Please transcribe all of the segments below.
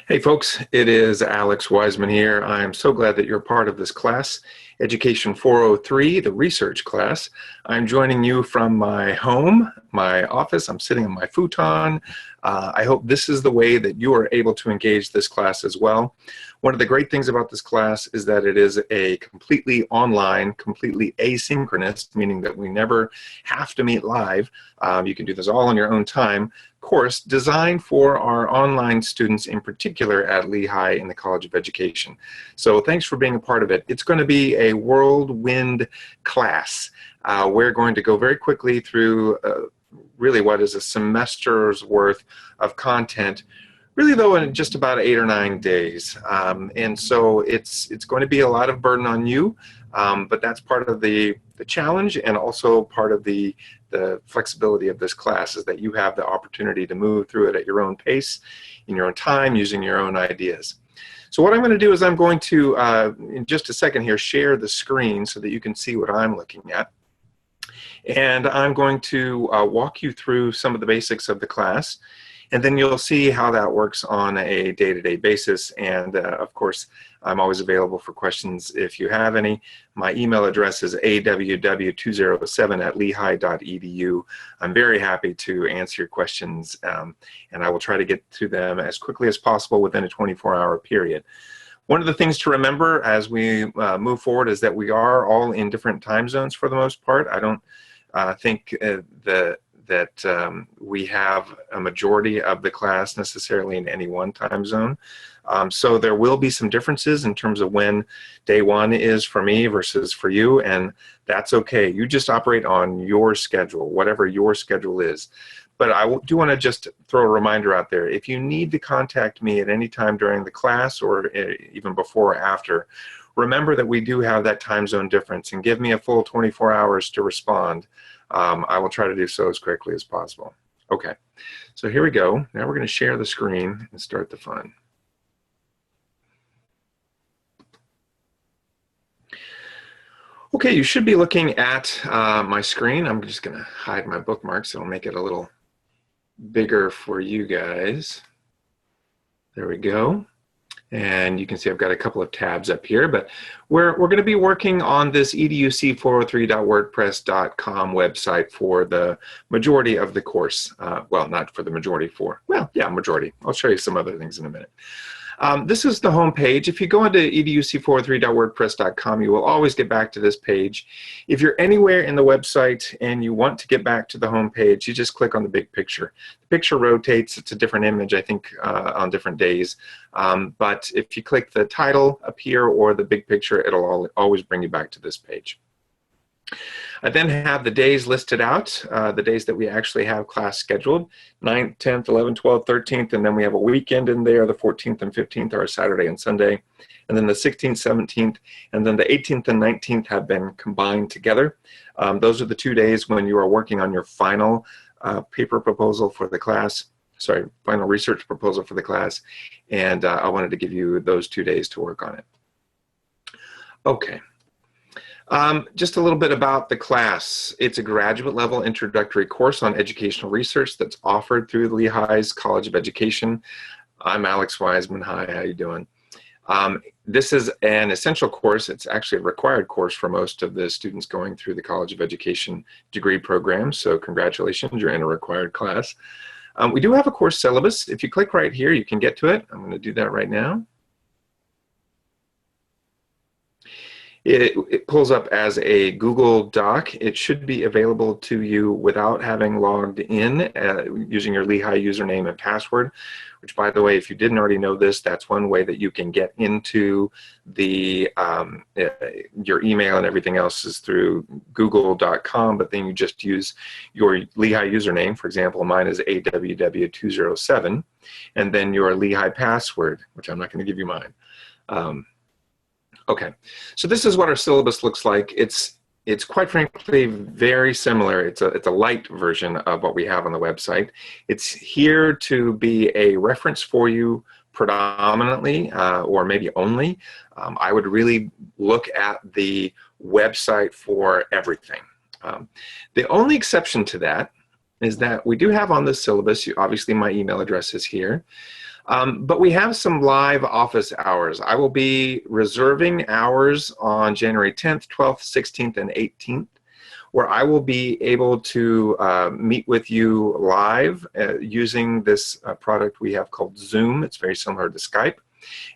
Hey folks, it is Alex Wiseman here. I am so glad that you're part of this class, Education 403, the research class. I'm joining you from my home, my office. I'm sitting on my futon. I hope this is the way that you are able to engage this class as well. One of the great things about this class is that it is a completely online, completely asynchronous, meaning that we never have to meet live. You can do this all on your own time. Course designed for our online students, in particular at Lehigh in the College of Education. So thanks for being a part of it. It's going to be a whirlwind class. We're going to go very quickly through really what is a semester's worth of content, really though in just about 8 or 9 days. And so it's going to be a lot of burden on you, but that's part of the challenge and also part of the flexibility of this class, is that you have the opportunity to move through it at your own pace, in your own time, using your own ideas. So what I'm going to do is I'm going to, in just a second here, share the screen so that you can see what I'm looking at. And I'm going to walk you through some of the basics of the class, and then you'll see how that works on a day-to-day basis. And of course, I'm always available for questions if you have any. My email address is aww207@lehigh.edu. I'm very happy to answer your questions, and I will try to get to them as quickly as possible within a 24-hour period. One of the things to remember as we move forward is that we are all in different time zones for the most part. I don't think that we have a majority of the class necessarily in any one time zone. So there will be some differences in terms of when day one is for me versus for you, and that's okay. You just operate on your schedule, whatever your schedule is. But I do want to just throw a reminder out there. If you need to contact me at any time during the class or even before or after, remember that we do have that time zone difference, and give me a full 24 hours to respond. I will try to do so as quickly as possible. Okay, so here we go. Now we're going to share the screen and start the fun. Okay, you should be looking at my screen. I'm just going to hide my bookmarks. It'll make it a little bigger for you guys. There we go. And you can see I've got a couple of tabs up here, but we're going to be working on this educ403.wordpress.com website for the majority of the course. Well, not for the majority, well, yeah, majority. I'll show you some other things in a minute. This is the home page. If you go into educ403.wordpress.com, you will always get back to this page. If you're anywhere in the website and you want to get back to the home page, you just click on the big picture. The picture rotates. It's a different image, I think, on different days. But if you click the title up here or the big picture, it'll always bring you back to this page. I then have the days listed out, the days that we actually have class scheduled, 9th, 10th, 11th, 12th, 13th, and then we have a weekend in there. The 14th and 15th are Saturday and Sunday, and then the 16th, 17th, and then the 18th and 19th have been combined together. Those are the 2 days when you are working on your final paper proposal for the class, sorry, final research proposal for the class, and I wanted to give you those 2 days to work on it. Okay. Just a little bit about the class. It's a graduate level introductory course on educational research that's offered through Lehigh's College of Education. I'm Alex Wiseman. Hi, how you doing? This is an essential course. It's actually a required course for most of the students going through the College of Education degree program. So congratulations, you're in a required class. We do have a course syllabus. If you click right here, you can get to it. I'm going to do that right now. It pulls up as a Google Doc. It should be available to you without having logged in using your Lehigh username and password, which, by the way, if you didn't already know this, that's one way that you can get into the your email and everything else is through google.com, but then you just use your Lehigh username. For example, mine is aww207, and then your Lehigh password, which I'm not going to give you mine. Okay, so this is what our syllabus looks like. It's quite frankly very similar. It's a light version of what we have on the website. It's here to be a reference for you predominantly, or maybe only. I would really look at the website for everything. The only exception to that is that we do have on the syllabus, obviously my email address is here, but we have some live office hours. I will be reserving hours on January 10th, 12th, 16th, and 18th, where I will be able to meet with you live using this product we have called Zoom. It's very similar to Skype.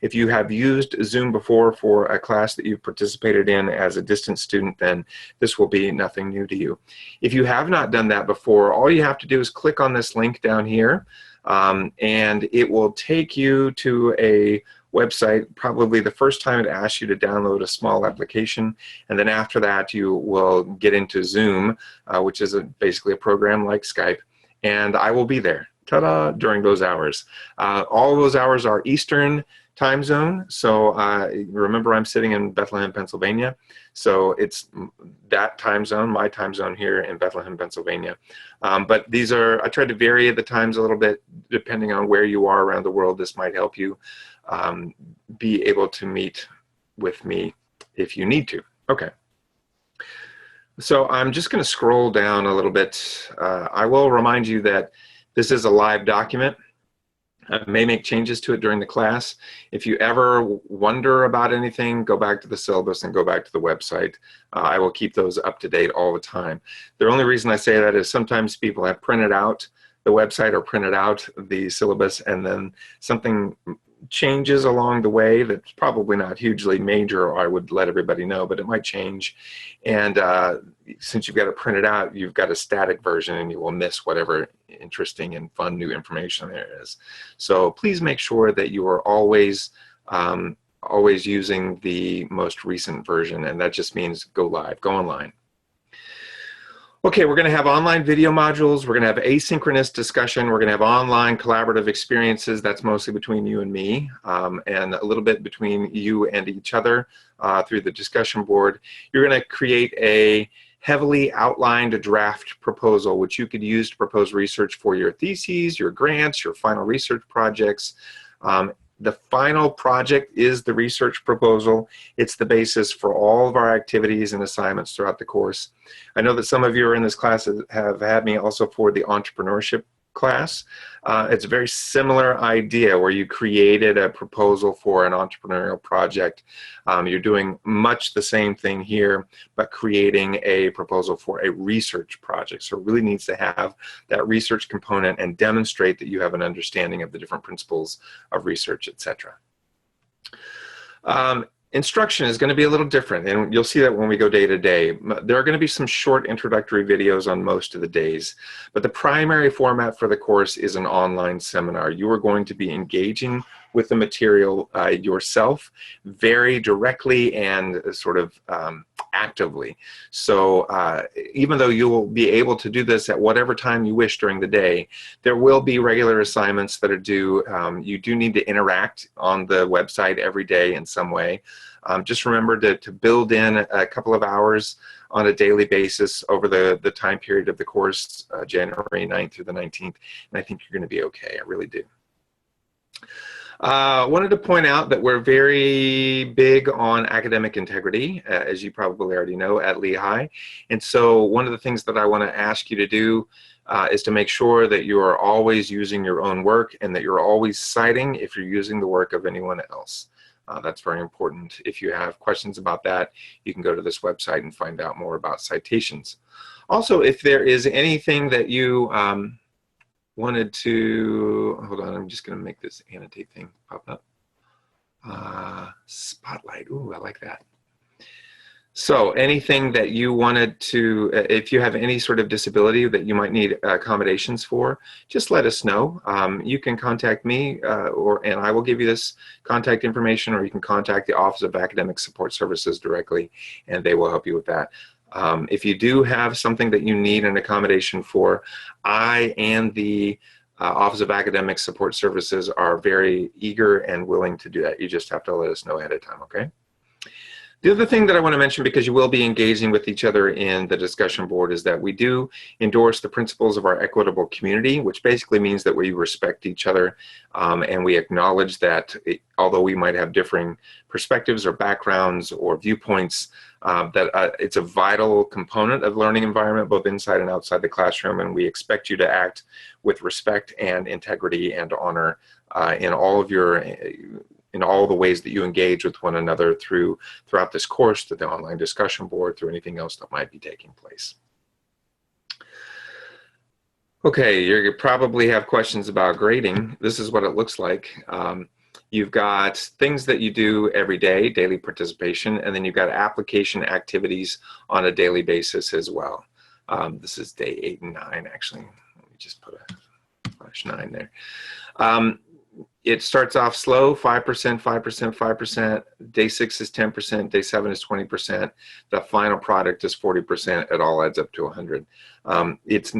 If you have used Zoom before for a class that you've participated in as a distance student, then this will be nothing new to you. If you have not done that before, all you have to do is click on this link down here, and it will take you to a website. Probably the first time it asks you to download a small application, and then after that you will get into Zoom, which is basically a program like Skype, and I will be there. Ta-da! During those hours. All of those hours are Eastern time zone, so remember I'm sitting in Bethlehem, Pennsylvania, so it's that time zone, my time zone here in Bethlehem, Pennsylvania. But these are, I tried to vary the times a little bit depending on where you are around the world. This might help you be able to meet with me if you need to. Okay. So I'm just going to scroll down a little bit. I will remind you that this is a live document. I may make changes to it during the class. If you ever wonder about anything, go back to the syllabus and go back to the website. I will keep those up to date all the time. The only reason I say that is sometimes people have printed out the website or printed out the syllabus, and then something changes along the way that's probably not hugely major, or I would let everybody know, but it might change. And since you've got it printed out, you've got a static version and you will miss whatever interesting and fun new information there is. So please make sure that you are always using the most recent version, and that just means go live, go online. Okay, we're going to have online video modules. We're going to have asynchronous discussion. We're going to have online collaborative experiences. That's mostly between you and me, and a little bit between you and each other through the discussion board. You're going to create a heavily outlined draft proposal, which you could use to propose research for your theses, your grants, your final research projects. The final project is the research proposal. It's the basis for all of our activities and assignments throughout the course. I know that some of you are in this class have had me also for the entrepreneurship class. It's a very similar idea where you created a proposal for an entrepreneurial project. You're doing much the same thing here, but creating a proposal for a research project. So it really needs to have that research component and demonstrate that you have an understanding of the different principles of research, etc. Instruction is going to be a little different, and you'll see that when we go day to day. There are going to be some short introductory videos on most of the days, but the primary format for the course is an online seminar. You are going to be engaging with the material yourself very directly and sort of actively. So even though you will be able to do this at whatever time you wish during the day, there will be regular assignments that are due. You do need to interact on the website every day in some way. Just remember to build in a couple of hours on a daily basis over the time period of the course, January 9th through the 19th, and I think you're going to be okay. I really do. Wanted to point out that we're very big on academic integrity, as you probably already know, at Lehigh. And so one of the things that I want to ask you to do is to make sure that you are always using your own work and that you're always citing if you're using the work of anyone else. That's very important. If you have questions about that, you can go to this website and find out more about citations. Also, if there is anything that you wanted to, hold on, I'm just going to make this annotate thing pop up. Spotlight, ooh, I like that. So anything that you wanted to, if you have any sort of disability that you might need accommodations for, just let us know. You can contact me and I will give you this contact information, or you can contact the Office of Academic Support Services directly and they will help you with that. If you do have something that you need an accommodation for, I and the Office of Academic Support Services are very eager and willing to do that. You just have to let us know ahead of time, okay? The other thing that I want to mention, because you will be engaging with each other in the discussion board, is that we do endorse the principles of our equitable community, which basically means that we respect each other and we acknowledge that although we might have differing perspectives or backgrounds or viewpoints, that it's a vital component of learning environment, both inside and outside the classroom, and we expect you to act with respect and integrity and honor in all of your in all the ways that you engage with one another throughout this course, through the online discussion board, through anything else that might be taking place. Okay, you probably have questions about grading. This is what it looks like. You've got things that you do every day, daily participation, and then you've got application activities on a daily basis as well. This is day 8 and 9, actually. Let me just put a /9 there. It starts off slow, 5%, 5%, 5%. Day 6 is 10%. Day 7 is 20%. The final product is 40%. It all adds up to 100. It's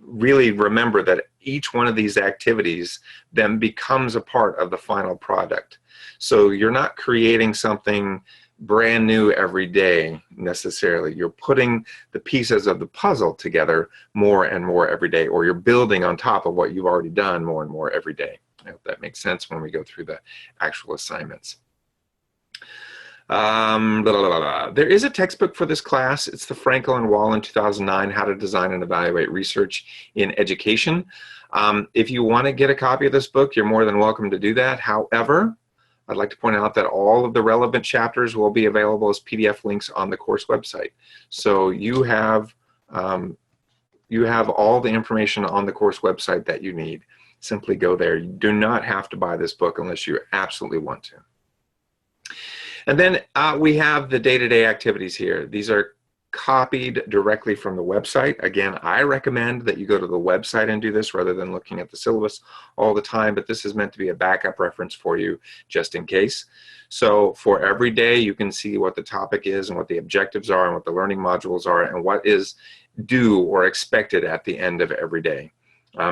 really, remember that each one of these activities then becomes a part of the final product. So you're not creating something brand new every day necessarily. You're putting the pieces of the puzzle together more and more every day, or you're building on top of what you've already done more and more every day. I hope that makes sense when we go through the actual assignments. There is a textbook for this class. It's the Frankel and Wallen 2009, How to Design and Evaluate Research in Education. If you want to get a copy of this book, you're more than welcome to do that. However, I'd like to point out that all of the relevant chapters will be available as PDF links on the course website. So you have all the information on the course website that you need. Simply go there. You do not have to buy this book unless you absolutely want to. And then we have the day-to-day activities here. These are copied directly from the website. Again, I recommend that you go to the website and do this rather than looking at the syllabus all the time, but this is meant to be a backup reference for you just in case. So for every day, you can see what the topic is and what the objectives are and what the learning modules are and what is due or expected at the end of every day.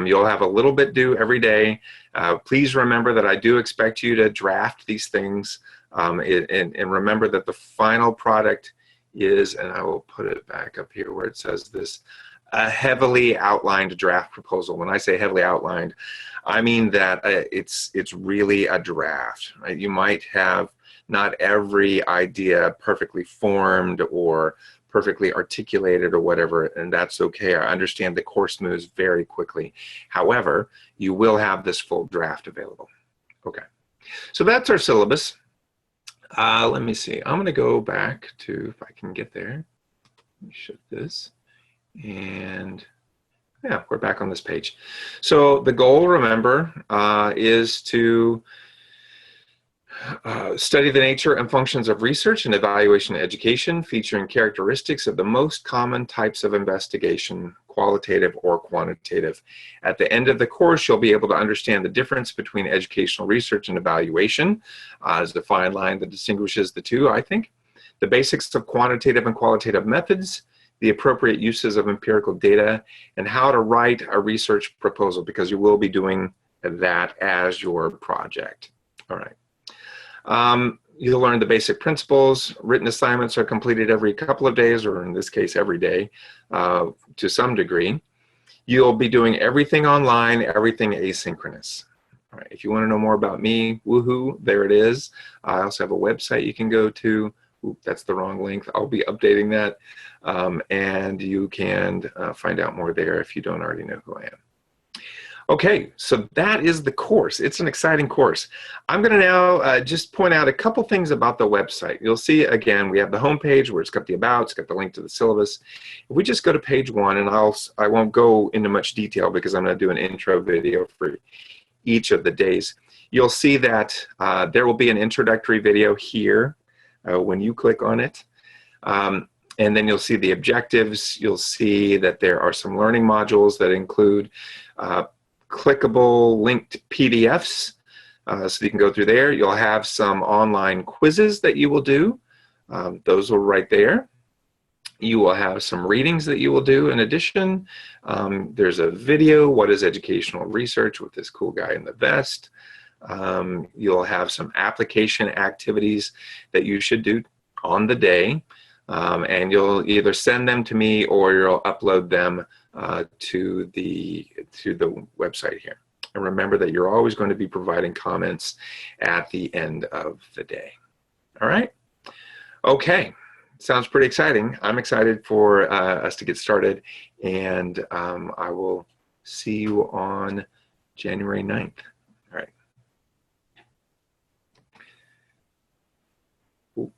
You'll have a little bit due every day. Please remember that I do expect you to draft these things and remember that the final product is, and I will put it back up here where it says this, a heavily outlined draft proposal. When I say heavily outlined, I mean that it's really a draft. Right? You might have not every idea perfectly formed or perfectly articulated or whatever, and that's okay. I understand the course moves very quickly. However, you will have this full draft available. Okay, so that's our syllabus. Let me see. I'm going to go back to, if I can get there. Let me shift this. And yeah, we're back on this page. So the goal, remember, is to study the nature and functions of research and evaluation education, featuring characteristics of the most common types of investigation, qualitative or quantitative. At the end of the course, you'll be able to understand the difference between educational research and evaluation, as the fine line that distinguishes the two, I think. The basics of quantitative and qualitative methods, the appropriate uses of empirical data, and how to write a research proposal, because you will be doing that as your project. All right. You'll learn the basic principles. Written assignments are completed every couple of days, or in this case, every day, to some degree. You'll be doing everything online, everything asynchronous. All right, if you want to know more about me, woohoo, there it is. I also have a website you can go to. Oop, that's the wrong link. I'll be updating that. And you can find out more there if you don't already know who I am. Okay, so that is the course. It's an exciting course. I'm going to now just point out a couple things about the website. You'll see, again, we have the home page where it's got the about, it's got the link to the syllabus. If we just go to page 1, and I won't go into much detail because I'm going to do an intro video for each of the days. You'll see that there will be an introductory video here when you click on it. And then you'll see the objectives. You'll see that there are some learning modules that include clickable linked PDFs, so you can go through there. You'll have some online quizzes that you will do. Those are right there. You will have some readings that you will do. In addition, there's a video, What is Educational Research, with this cool guy in the vest. You'll have some application activities that you should do on the day, and you'll either send them to me or you'll upload them to the website here. And remember that you're always going to be providing comments at the end of the day. All right? Okay. Sounds pretty exciting. I'm excited for us to get started, and I will see you on January 9th. All right. Ooh.